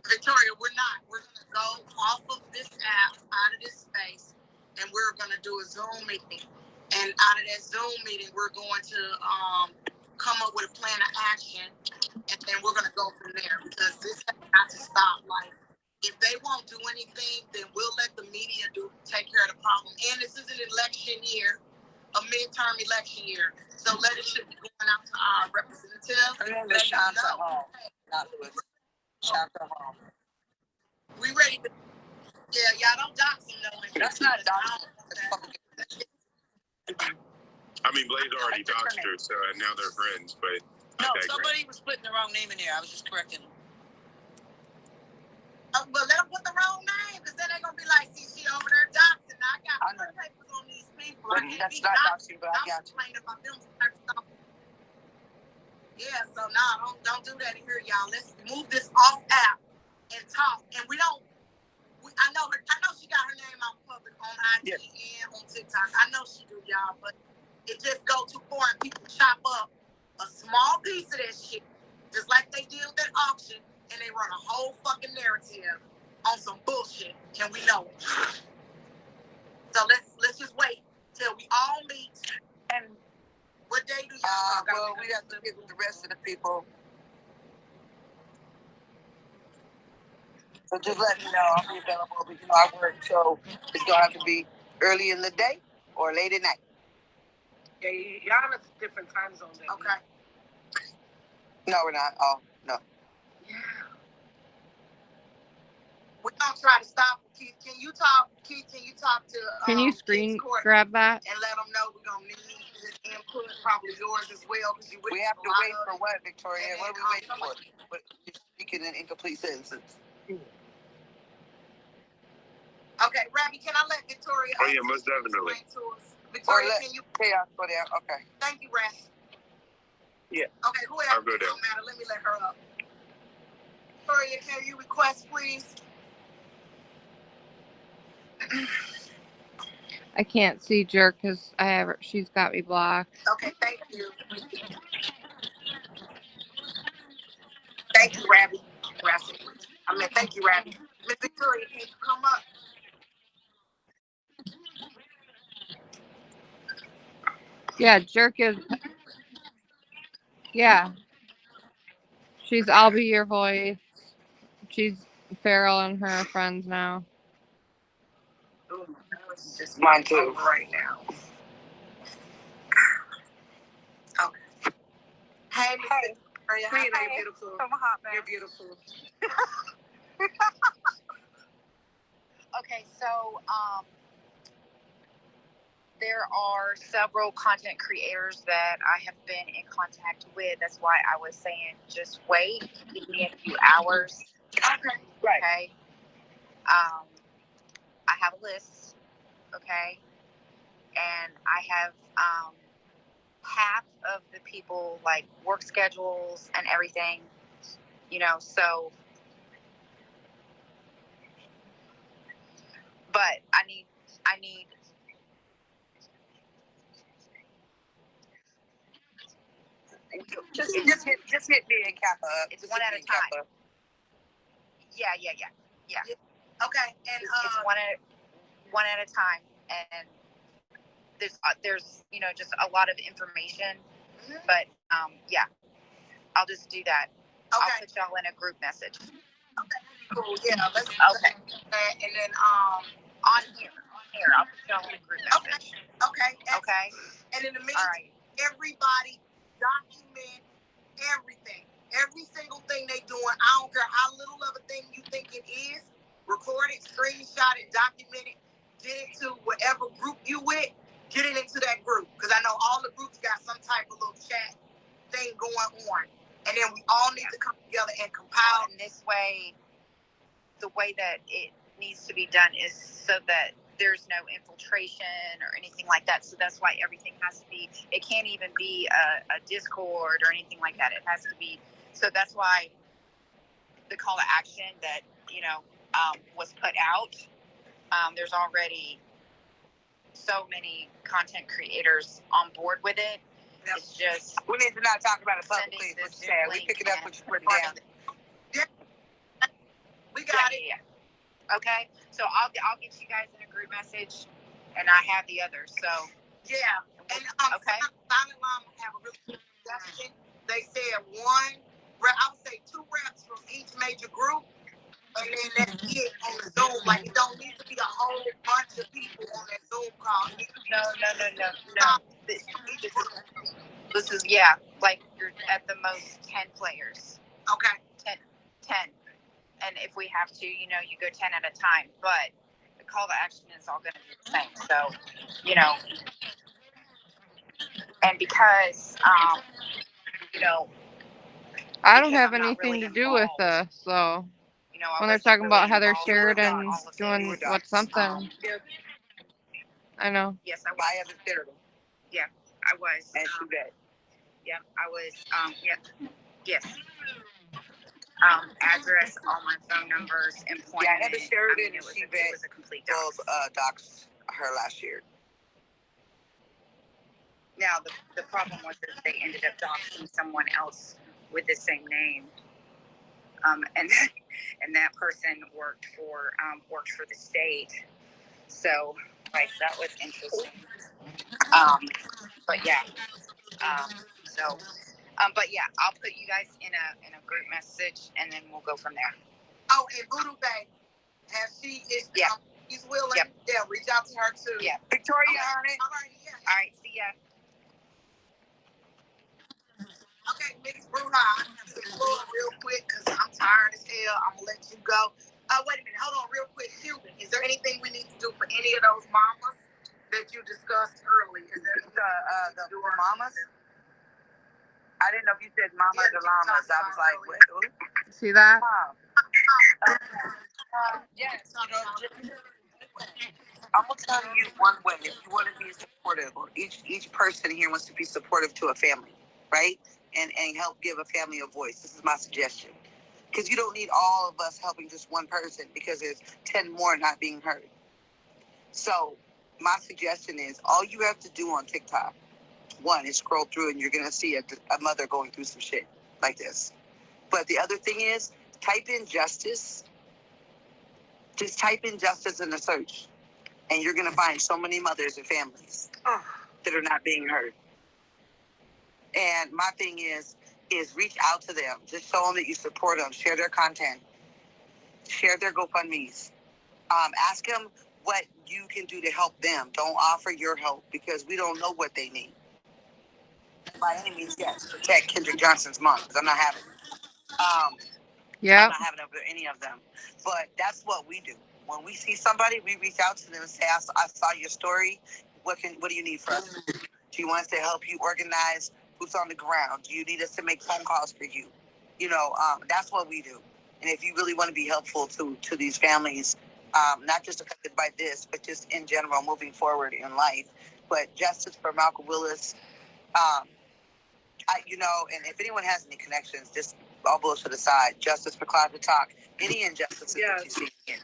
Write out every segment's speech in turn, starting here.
Victoria, we're not. We're going to go off of this app, out of this space, and we're going to do a Zoom meeting. And out of that Zoom meeting, we're going to come up with a plan of action, and then we're going to go from there, because this has got to stop. Like, if they won't do anything, then we'll let the media take care of the problem. And this is an election year, a midterm election year. So let it should be going out to our representatives. Her name is Shanta Hall, not Lewis. Shanta Hall. We ready to... Yeah, y'all don't dox them, though. That's not doxing. I mean, Blaze already doxed her, so now they're friends, but... No, somebody was putting the wrong name in there. I was just correcting them. But let them put the wrong name, because then they're going to be like, see, she over there doxing. I got papers on these people. But that's not doxing, but I got you. About them stuff. Yeah, so no, don't do that here, y'all. Let's move this off app and talk. And we don't... I know she got her name out public on IG and on TikTok. I know she do, y'all, but it just go too far and people chop up a small piece of that shit, just like they did with that auction, and they run a whole fucking narrative on some bullshit, and we know it. So let's just wait till we all meet. And what day do y'all talk? Well, we have to get with the rest of the people. So just let me know. I'll be available. But, I work, so it's going to have to be early in the day or late at night. Yeah, y'all on a different time zone. Okay. No, we're not. Oh, no. Yeah. We're going to try to stop. Keith, can you talk to... Can you screen grab that? And let them know we're going to need his input, probably yours as well. We have to wait for what, Victoria? What are we waiting for? But you're speaking in incomplete sentences. Okay, Rabbi, can I let Victoria... Oh, yeah, most definitely. Victoria, can you... Yeah, I'll go there. Okay. Thank you, Rabbi. Yeah. Okay, whoever. I'll go there. Don't matter. Let me let her up. Victoria, can you request, please? I can't see Jerk because she's got me blocked. Okay, thank you. Thank you, Rabbi. Thank you, Rabbi. Miss Victoria, can you come up? Yeah, Jerk is... Yeah. She's I'll Be Your Voice. She's Farrell and her friends now. Oh, it's just mine too. Right now. Okay. Hey, Miss Victoria. Hey, you're beautiful. I'm a hot mess. You're beautiful. Okay, so there are several content creators that I have been in contact with. That's why I was saying just wait. Give me a few hours. Okay. Right. Okay. I have a list. Okay. And I have half of the people, like, work schedules and everything, so... But I need. Just hit me and Kappa. It's one at a time. Yeah. Okay, and it's one at a time, and there's just a lot of information, but yeah, I'll just do that. Okay. I'll put y'all in a group message. Okay, cool. Yeah, let's. Okay. And then on here, I'll put y'all in a group message. Okay. Okay. And in the meantime, everybody document everything, every single thing they doing. I don't care how little of a thing you think it is. Record it, screenshot it, document it, get it to whatever group you with. Get it into that group, because I know all the groups got some type of little chat thing going on, and then we all need to come together and compile. And this way, the way that it needs to be done is so that there's no infiltration or anything like that. So that's why everything has to be, it can't even be a Discord or anything like that. It has to be, so that's why the call to action that, was put out, there's already so many content creators on board with it. Yep. It's just, we need to not talk about it publicly. We pick it up and put it down. Yeah. Okay. So I'll get you guys in a group message, and I have the others. So yeah. And okay. Silent Mom have a really good suggestion. They said I would say 2 reps from each major group, and then that's it on the Zoom. Like, it don't need to be a whole bunch of people on that Zoom call. No. This is like you're at the most 10 players. Okay. 10. And if we have to, you go 10 at a time. But the call to action is all going to be the same. So, and because, I don't have anything to do with this, so when they're talking about Heather Sheridan doing something. I know. Yes, I was. I haven't shared them. Yeah, I was. And she bet. Yeah, I was. Yes. Address, all my phone numbers, employment. Yeah, Heather Sheridan and she bet was a complete both doxed her last year. Now, the problem was that they ended up doxing someone else with the same name. And that person worked for the state. So, that was interesting. But yeah. But yeah, I'll put you guys in a group message, and then we'll go from there. Oh, and Voodoo Bay, she's willing. Yep. Yeah, reach out to her too. Yeah. Victoria on it. All right, yeah. All right, see ya. Okay, Miss Bruja, I'm going to explore real quick because I'm tired as hell. I'm going to let you go. Wait a minute. Hold on real quick. Cuban, is there anything we need to do for any of those mamas that you discussed earlier? Is there the mamas? I didn't know if you said mamas or llamas. I was like, what? See that? Yes. I'm going to tell you one way. If you want to be supportive, or each person here wants to be supportive to a family, right? And help give a family a voice. This is my suggestion. Because you don't need all of us helping just one person because there's 10 more not being heard. So my suggestion is all you have to do on TikTok, one, is scroll through and you're going to see a mother going through some shit like this. But the other thing is type in justice. Just type in justice in the search. And you're going to find so many mothers and families that are not being heard. And my thing is reach out to them. Just show them that you support them. Share their content. Share their GoFundMes. Ask them what you can do to help them. Don't offer your help because we don't know what they need. By any means, yes, protect Kendrick Johnson's mom because I'm not having it. I'm not having it for any of them. But that's what we do. When we see somebody, we reach out to them and say, I saw your story. What do you need from us? Do you want us to help you organize boots on the ground? Do you need us to make phone calls for you? That's what we do. And if you really want to be helpful to these families, not just affected by this, but just in general moving forward in life, but justice for Malcolm Willis, and if anyone has any connections, just all bullshit aside, justice for Cloud to Talk, any injustices that you see in.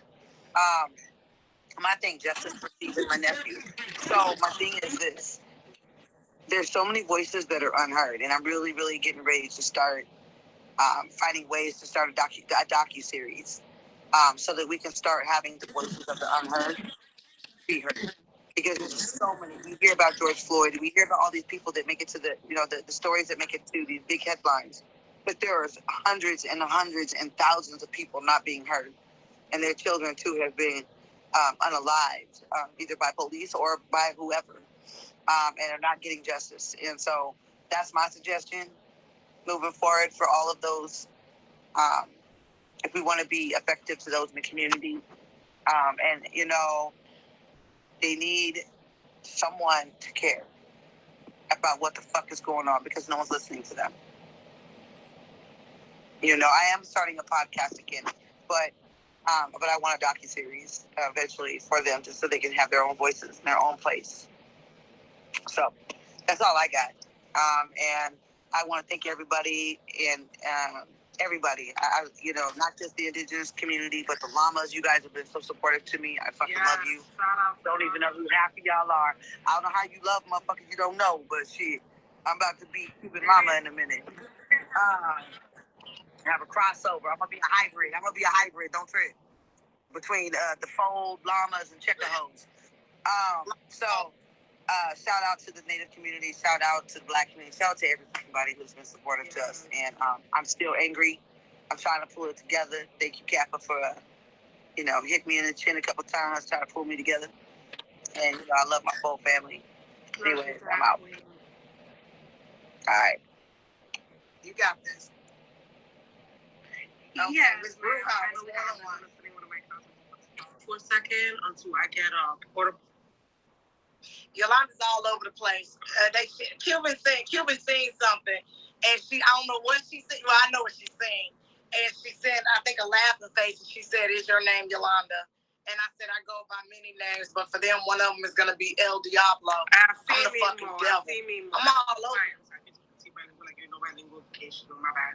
My thing, justice for Steve and my nephew. So my thing is this. There's so many voices that are unheard, and I'm really, really getting ready to start finding ways to start a docu-series so that we can start having the voices of the unheard be heard. Because there's so many. We hear about George Floyd. We hear about all these people that make it to the stories that make it to these big headlines. But there are hundreds and hundreds and thousands of people not being heard. And their children, too, have been unalived, either by police or by whoever, and are not getting justice. And so that's my suggestion moving forward for all of those, if we want to be effective to those in the community. They need someone to care about what the fuck is going on because no one's listening to them. I am starting a podcast again, but I want a docuseries eventually for them just so they can have their own voices in their own place. So that's all I got. And I want to thank everybody and everybody. Not just the indigenous community, but the llamas. You guys have been so supportive to me. I fucking love you. Don't even know who half of y'all are. I don't know how you love motherfuckers you don't know, but shit, I'm about to be Cuban Mama in a minute. Have a crossover. I'm gonna be a hybrid. Don't trip. between the fold, llamas, and checker hoes. Shout out to the Native community. Shout out to the Black community. Shout out to everybody who's been supportive to us. And I'm still angry. I'm trying to pull it together. Thank you, Kappa, for hit me in the chin a couple times, trying to pull me together. And I love my whole family. Anyway, I'm out. All right. You got this. Okay, Ms. Brewhouse. For a second until I get a portable. Yolanda's all over the place. Cuban seen something, and I don't know what she said. Well, I know what she's saying. And she said, I think a laughing face, and she said, "Is your name Yolanda?" And I said, I go by many names, but for them, one of them is going to be El Diablo. I'm the fucking devil. I'm all over. My bad.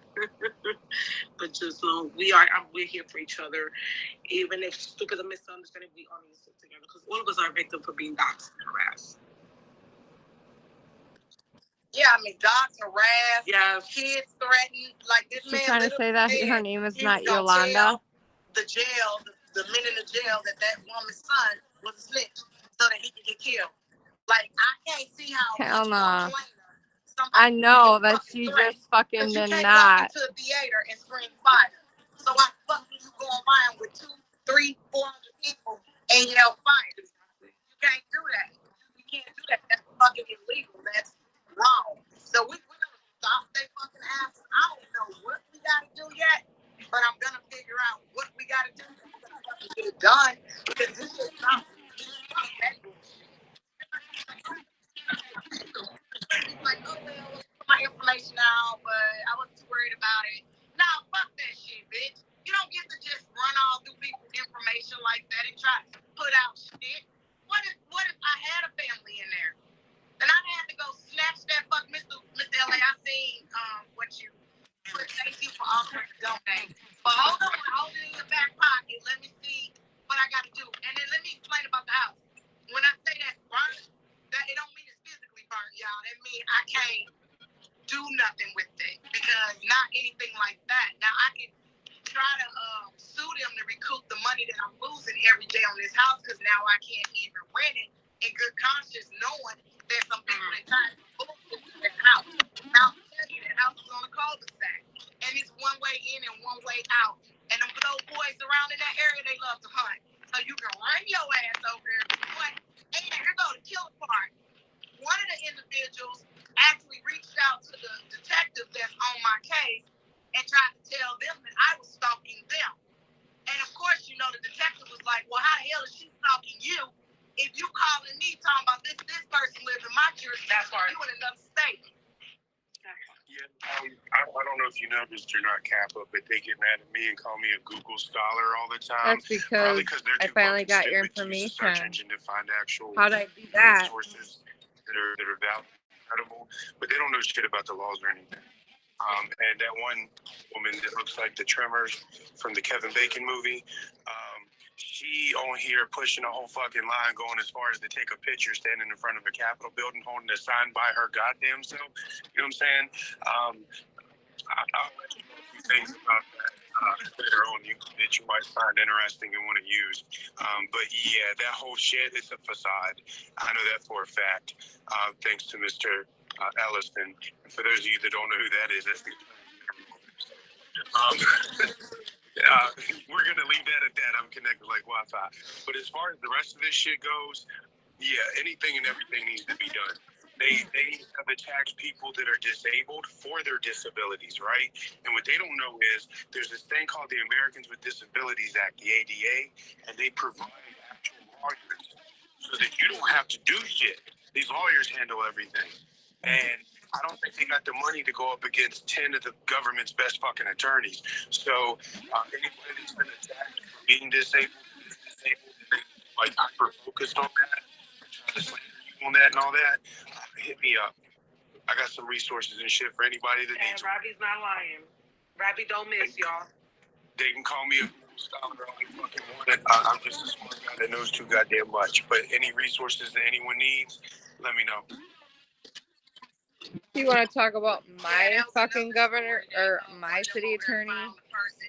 But just know we're here for each other. Even if stupid or misunderstanding, we all need to stick together because all of us are victims for being doxxed and harassed. Yeah, I mean, dogs harassed, yes. Kids threatened. Like this man. She's trying to say that her name is not Yolanda. The jail, the men in the jail, that woman's son was a snitch, so that he could get killed. Like I can't see how. Hell no. I know that she just fucking did not. You can't walk into a theater and scream fire. So why fucking you go around with 200, 300, 400 people and yell fire? You can't do that. You can't do that. That's fucking illegal. That's wrong. So we're gonna stop their fucking asses. I don't know what we gotta do yet, but I'm gonna figure out what we gotta do. We're gonna fucking get it done because this is not that bullshit. Like, oh well, my information out, but I wasn't too worried about it. Nah, fuck that shit, bitch. You don't get to just run all through people's information like that and try to put out shit. What if I had a family in there? And I had to go snatch that fuck Mr. LA. I seen what you put. Thank you for offering to donate. But hold it in your back pocket. Let me see what I gotta do. And then let me explain about the house. When I say that's burnt, that it don't mean it's physically burnt, y'all. That means I can't do nothing with it because not anything like that. Now I can try to sue them to recoup the money that I'm losing every day on this house because now I can't even rent it in good conscience, knowing there's some people that try to bullshit that house. Now I'll tell you that house is on a cul-de-sac, and it's one way in and one way out. And them little boys around in that area, they love to hunt, so you can run your ass over there. And here go the killer part. One of the individuals actually reached out to the detective that's on my case and tried to tell them that I was stalking them. And of course, the detective was like, well, how the hell is she stalking you if you calling me talking about this person lives in my jurisdiction, you in another state? Yeah, I don't know if you noticed or not, Kappa, but they get mad at me and call me a Google scholar all the time. That's because I finally got your information. To find actual how did I do that? Sources that are valid, credible, but they don't know shit about the laws or anything. And that one woman that looks like the Tremors from the Kevin Bacon movie, she on here pushing a whole fucking line, going as far as to take a picture standing in front of a Capitol building holding a sign by her goddamn self. You know what I'm saying? I'll let you know a few things about that later on that you might find interesting and want to use. But yeah, that whole shit is a facade. I know that for a fact, thanks to Mr. Elliston. For those of you that don't know who that is, that's the we're going to leave that at that. I'm connected like Wi-Fi. But as far as the rest of this shit goes, yeah, anything and everything needs to be done. They have attacked people that are disabled for their disabilities, right? And what they don't know is there's this thing called the Americans with Disabilities Act, the ADA, and they provide actual lawyers so that you don't have to do shit. These lawyers handle everything. And I don't think they got the money to go up against 10 of the government's best fucking attorneys. So anybody that's been attacked for being disabled, and they like hyper focused on that, trying to slander you on that and all that, hit me up. I got some resources and shit for anybody that needs. And Robbie's not lying. Robbie don't miss, y'all. They can call me a scholar all they fucking want. I'm just a smart guy that knows too goddamn much. But any resources that anyone needs, let me know. You want to talk about my fucking governor or my city attorney,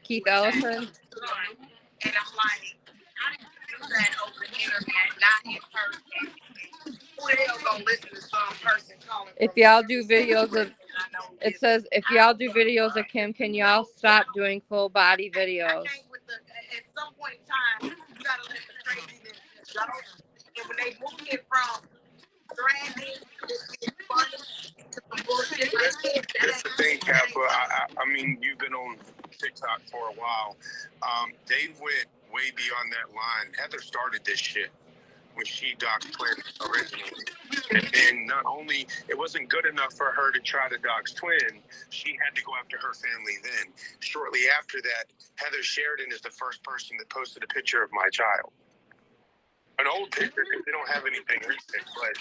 Keith Ellison? And I'm like, not in person. Who the hell gonna listen to some person calling? If y'all do videos of, it says, if y'all do videos of Kim, can y'all stop doing full body videos? At some point in time, you gotta let the craziness go. And when they move it from dragging to funny to some bullshit like this, that's the thing, Kappa. I mean, you've been on TikTok for a while. They went way beyond that line. Heather started this shit when she doxed Twin originally. And then not only, it wasn't good enough for her to try to dox Twin, she had to go after her family then. Shortly after that, Heather Sheridan is the first person that posted a picture of my child. An old picture, because they don't have anything recent, but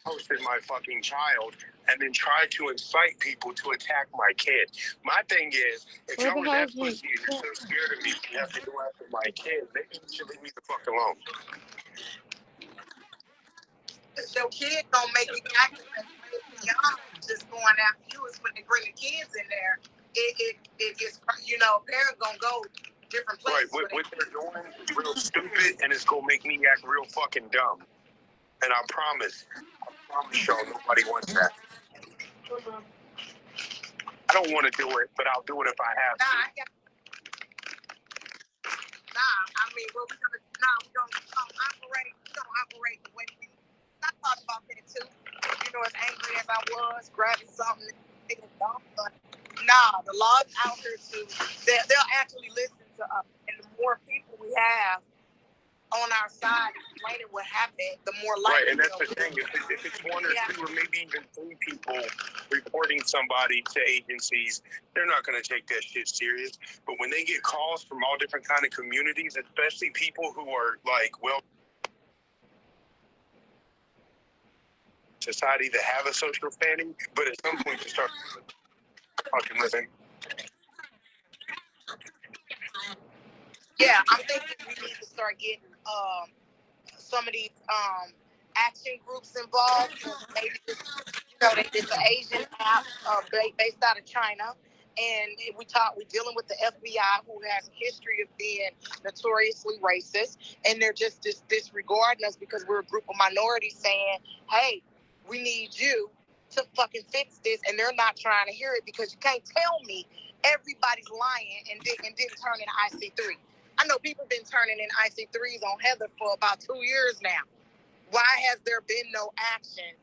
posted my fucking child and then tried to incite people to attack my kid. My thing is, if y'all were that pussy and you're so scared of me, you have to go after my kid, maybe you should leave me the fuck alone. Your kid gonna make it activate beyond just going after you. Is when they bring the kids in there, it gets, you know, parents gonna go different places. Right, what they're doing is real stupid and it's gonna make me act real fucking dumb. And I promise y'all, nobody wants that. I don't want to do it, but I'll do it if I have to. I mean, well, we don't operate the way we. I thought about that too. You know, as angry as I was, grabbing something, but the law's out here too. They'll actually listen to us, and the more people we have on our side explaining what happened, the more likely. Right, and that's the thing. If it's one or two or maybe even three people reporting somebody to agencies, they're not going to take that shit serious. But when they get calls from all different kind of communities, especially people who are like, well, society that have a social standing, but at some point you start fucking living. Yeah, I'm thinking we need to start getting some of these action groups involved. Maybe just, you know, it's an Asian app based out of China, and we're dealing with the FBI, who has a history of being notoriously racist, and they're just disregarding us because we're a group of minorities saying, hey, we need you to fucking fix this, and they're not trying to hear it because you can't tell me everybody's lying and didn't turn in IC3. I know people have been turning in IC3s on Heather for about 2 years now. Why has there been no action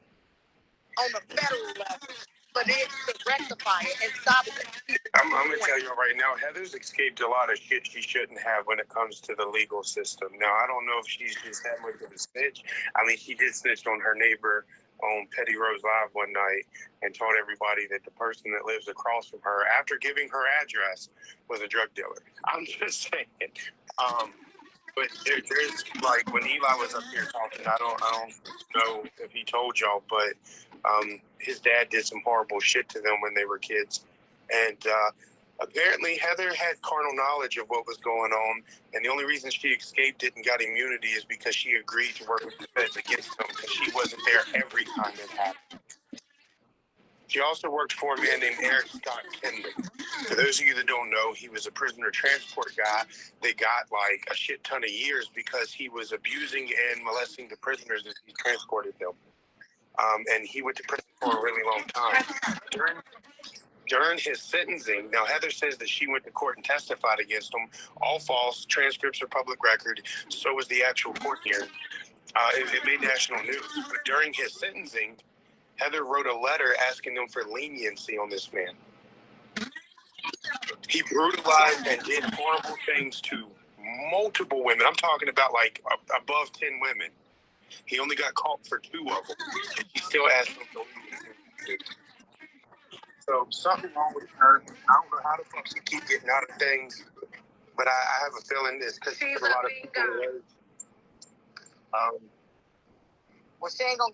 on the federal level for them to rectify it and stop it? I'm going to tell you right now, Heather's escaped a lot of shit she shouldn't have when it comes to the legal system. Now, I don't know if she's just that much of a snitch. I mean, she did snitch on her neighbor on Petty Rose Live one night and told everybody that the person that lives across from her, after giving her address, was a drug dealer. I'm just saying. But there's like when Eli was up here talking, I don't know if he told y'all, but his dad did some horrible shit to them when they were kids, and apparently Heather had carnal knowledge of what was going on, and the only reason she escaped it and got immunity is because she agreed to work with the feds against them because she wasn't there every time it happened. She also worked for a man named Eric Scott Kinley. For those of you that don't know, he was a prisoner transport guy that got like a shit ton of years because he was abusing and molesting the prisoners as he transported them. And he went to prison for a really long time. During his sentencing, now Heather says that she went to court and testified against him. All false. Transcripts are public record. So was the actual court hearing. It made national news. But during his sentencing, Heather wrote a letter asking them for leniency on this man. He brutalized and did horrible things to multiple women. I'm talking about like above 10 women. He only got caught for 2 of them. And he still asked them for leniency. So something wrong with her. I don't know how the fuck she keep getting out of things, but I have a feeling it's because she put a lot of people away. Well, she ain't gonna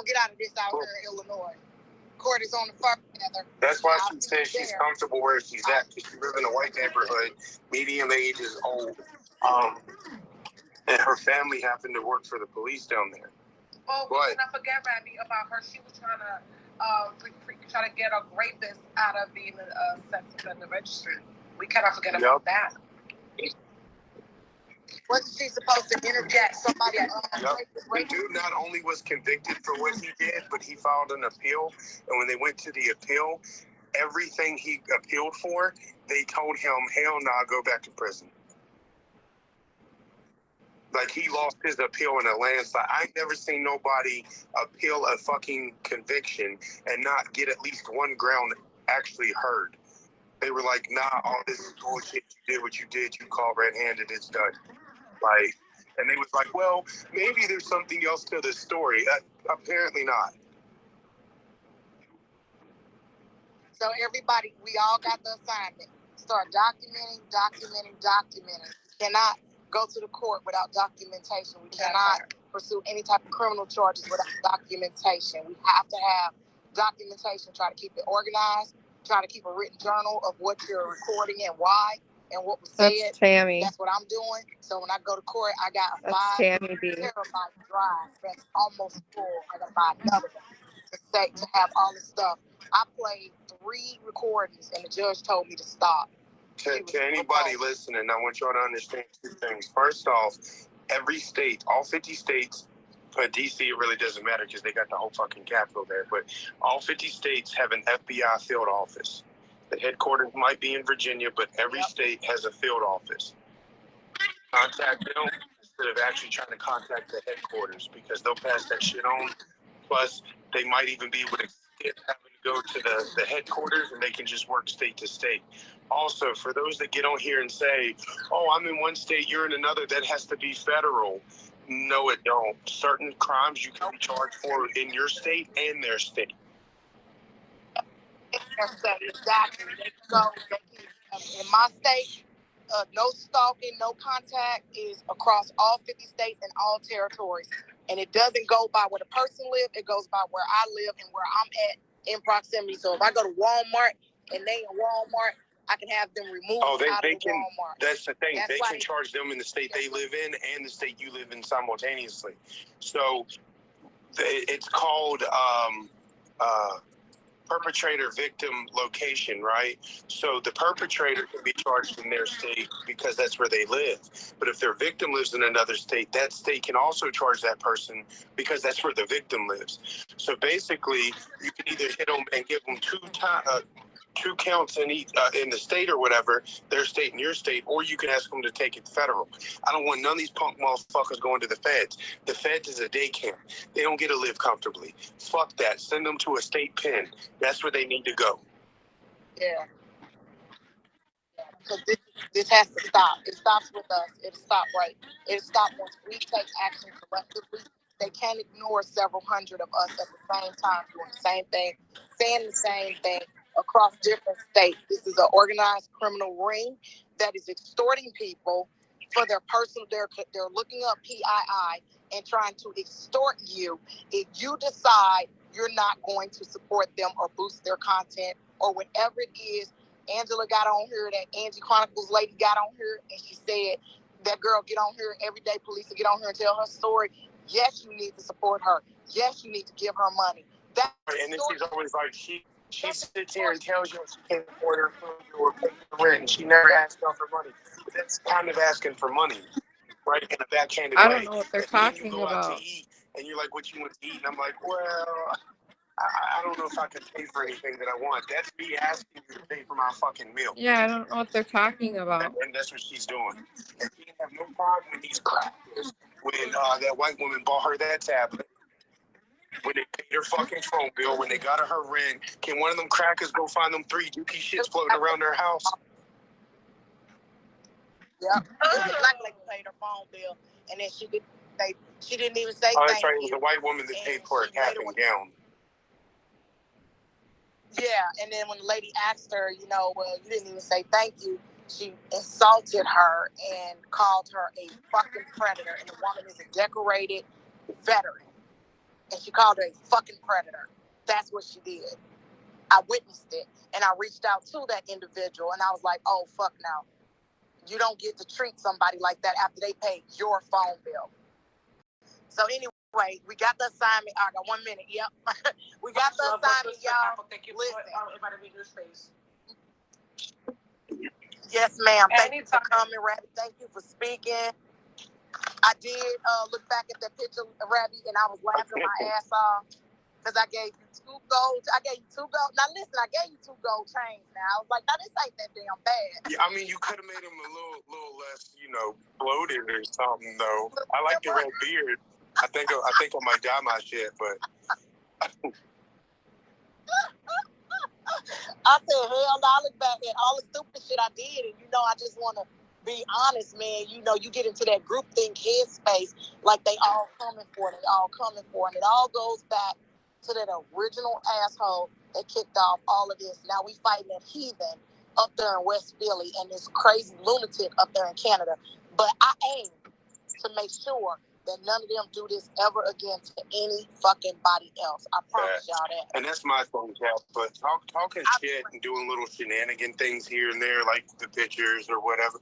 get out of this out here in Illinois. Court is on the far together. That's why she says she's comfortable where she's at, because she lives in a white neighborhood, medium age is old, and her family happened to work for the police down there. Oh, we cannot forget, Randy, about her. She was trying to get a rapist out of being a sex offender registry. We cannot forget about that. Wasn't she supposed to interject somebody? Yep. The dude not only was convicted for what he did, but he filed an appeal. And when they went to the appeal, everything he appealed for, they told him, hell nah, go back to prison. Like, he lost his appeal in a landslide. I ain't never seen nobody appeal a fucking conviction and not get at least one ground actually heard. They were like, nah, all this is bullshit. You did what you did. You caught red-handed. It's done. Like, and they was like, well, maybe there's something else to the story. Apparently not. So everybody, we all got the assignment. Start documenting. We cannot go to the court without documentation. We cannot pursue any type of criminal charges without documentation. We have to have documentation. Try to keep it organized. Try to keep a written journal of what you're recording and why and what was said. That's Tammy. That's what I'm doing. So when I go to court, I got a That's 5 Tammy B. terabyte drive that's almost full. I got to buy another one to have all this stuff. I played 3 recordings and the judge told me to stop. To anybody listening, I want y'all to understand 2 things. First off, every state, all 50 states, but DC, it really doesn't matter because they got the whole fucking capital there, but all 50 states have an FBI field office. The headquarters might be in Virginia, but every state has a field office. Contact them instead of actually trying to contact the headquarters because they'll pass that shit on. Plus, they might even be able to skip having to go to the headquarters and they can just work state to state. Also, for those that get on here and say, oh, I'm in one state, you're in another, that has to be federal. No, it don't. Certain crimes you can be charged for in your state and their state. Exactly. In my state, no stalking, no contact is across all 50 states and all territories. And it doesn't go by where the person lives, it goes by where I live and where I'm at in proximity. So if I go to Walmart and they in Walmart, I can have them removed out of Walmart. That's the thing. They can charge them in the state they live in and the state you live in simultaneously. So it's called perpetrator victim location, right? So the perpetrator can be charged in their state because that's where they live. But if their victim lives in another state, that state can also charge that person because that's where the victim lives. So basically, you can either hit them and give them 2 counts in each, in the state or whatever, their state and your state, or you can ask them to take it federal. I don't want none of these punk motherfuckers going to the feds. The feds is a day camp. They don't get to live comfortably. Fuck that. Send them to a state pen. That's where they need to go. Yeah. Because this has to stop. It stops with us. It'll stop It'll stop once we take action collectively. They can't ignore several hundred of us at the same time doing the same thing, saying the same thing across different states. This is an organized criminal ring that is extorting people for their personal. They're looking up PII and trying to extort you if you decide you're not going to support them or boost their content or whatever it is. Angela got on here, that Angie Chronicles lady got on here, and she said, that girl get on here every day, police will get on here and tell her story. Yes, you need to support her. Yes, you need to give her money. And then she's always like, she sits here and tells you she can't afford her food or pay the rent, and she never asks y'all for money. But that's kind of asking for money, right? In a backhanded way. I don't know what they're talking about. about. To eat, and you're like, what you want to eat? And I'm like, well, I don't know if I can pay for anything that I want. That's me asking you to pay for my fucking meal. Yeah, I don't know what they're talking about. And that's what she's doing. And she didn't have no problem with these crackers when that white woman bought her that tablet. When they paid her fucking phone bill, when they got her rent, can one of them crackers go find them 3 dookie shits floating around their house? Yep. Like paid her phone bill, and then she didn't even say. Oh, that's right. It was a white woman that paid for a cap and gown. Yeah, and then when the lady asked her, well, you didn't even say thank you, she insulted her and called her a fucking predator. And the woman is a decorated veteran. And she called her a fucking predator. That's what she did. I witnessed it. And I reached out to that individual, and I was like, oh, fuck no. You don't get to treat somebody like that after they paid your phone bill. So anyway, we got the assignment. I got 1 minute. Yep. We got the assignment, y'all. Listen. Yes, ma'am. Thank you for coming, Rabbit. Thank you for speaking. I did look back at that picture, Rabbi, and I was laughing my ass off because I gave you 2 gold. I gave you 2 gold. Now listen, I gave you 2 gold chains. Now I was like, now this ain't that damn bad. Yeah, I mean, you could have made him a little less, bloated or something, though. I like the red beard. I think I might dye my shit, but. I said, hell no, I look back at all the stupid shit I did, and I just want to be honest, man. You get into that groupthink headspace, like they all coming for it, and it all goes back to that original asshole that kicked off all of this. Now we fighting that heathen up there in West Philly and this crazy lunatic up there in Canada. But I aim to make sure that none of them do this ever again to any fucking body else. I promise y'all that. And that's my thing, Cal. But talking shit and doing little shenanigan things here and there, like the pictures or whatever,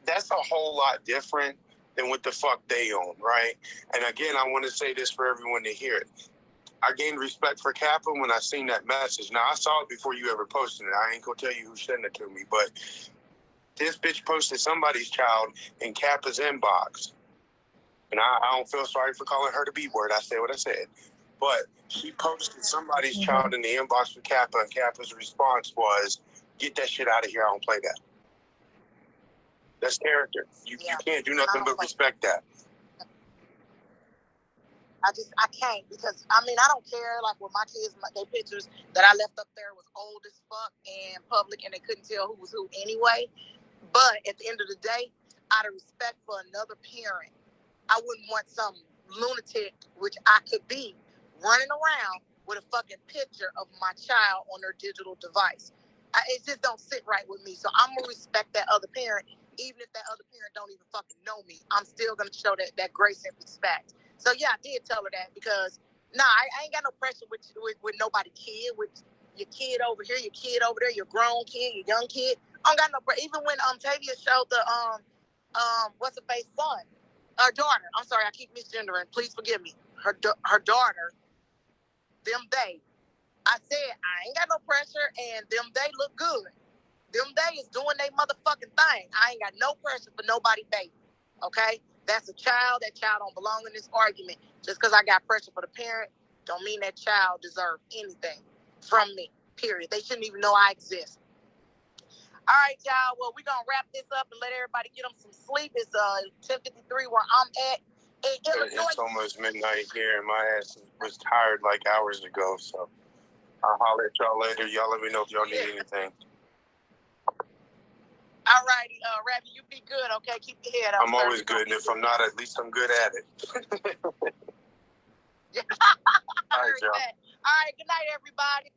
that's a whole lot different than what the fuck they own, right? And again, I want to say this for everyone to hear it. I gained respect for Kappa when I seen that message. Now, I saw it before you ever posted it. I ain't gonna tell you who sent it to me, but this bitch posted somebody's child in Kappa's inbox. And I don't feel sorry for calling her the B word. I said what I said. But she posted somebody's child in the inbox for Kappa, and Kappa's response was, get that shit out of here. I don't play that. That's character. You can't do nothing but respect that. I can't because, I don't care. Like with my kids, their pictures that I left up there was old as fuck and public, and they couldn't tell who was who anyway. But at the end of the day, out of respect for another parent, I wouldn't want some lunatic, which I could be, running around with a fucking picture of my child on their digital device. It just don't sit right with me. So I'm going to respect that other parent, even if that other parent don't even fucking know me. I'm still going to show that grace and respect. So, yeah, I did tell her that because, I ain't got no pressure with nobody kid, with your kid over here, your kid over there, your grown kid, your young kid. I don't got no pressure. Even when Tavia showed the, what's-her-face son, her daughter. I'm sorry, I keep misgendering. Please forgive me. Her daughter, they. I said, I ain't got no pressure, and they look good. They is doing their motherfucking thing. I ain't got no pressure for nobody, baby. Okay? That's a child. That child don't belong in this argument. Just because I got pressure for the parent don't mean that child deserves anything from me, period. They shouldn't even know I exist. All right, y'all. Well, we're going to wrap this up and let everybody get them some sleep. It's 10:53 where I'm at. It's almost midnight here, and my ass was tired like hours ago, so I'll holler at y'all later. Y'all let me know if y'all need anything. All righty, Rabbi, you be good, okay? Keep your head up. I'm always good, and if I'm not, at least I'm good at it. All right, y'all. All right, good night, everybody.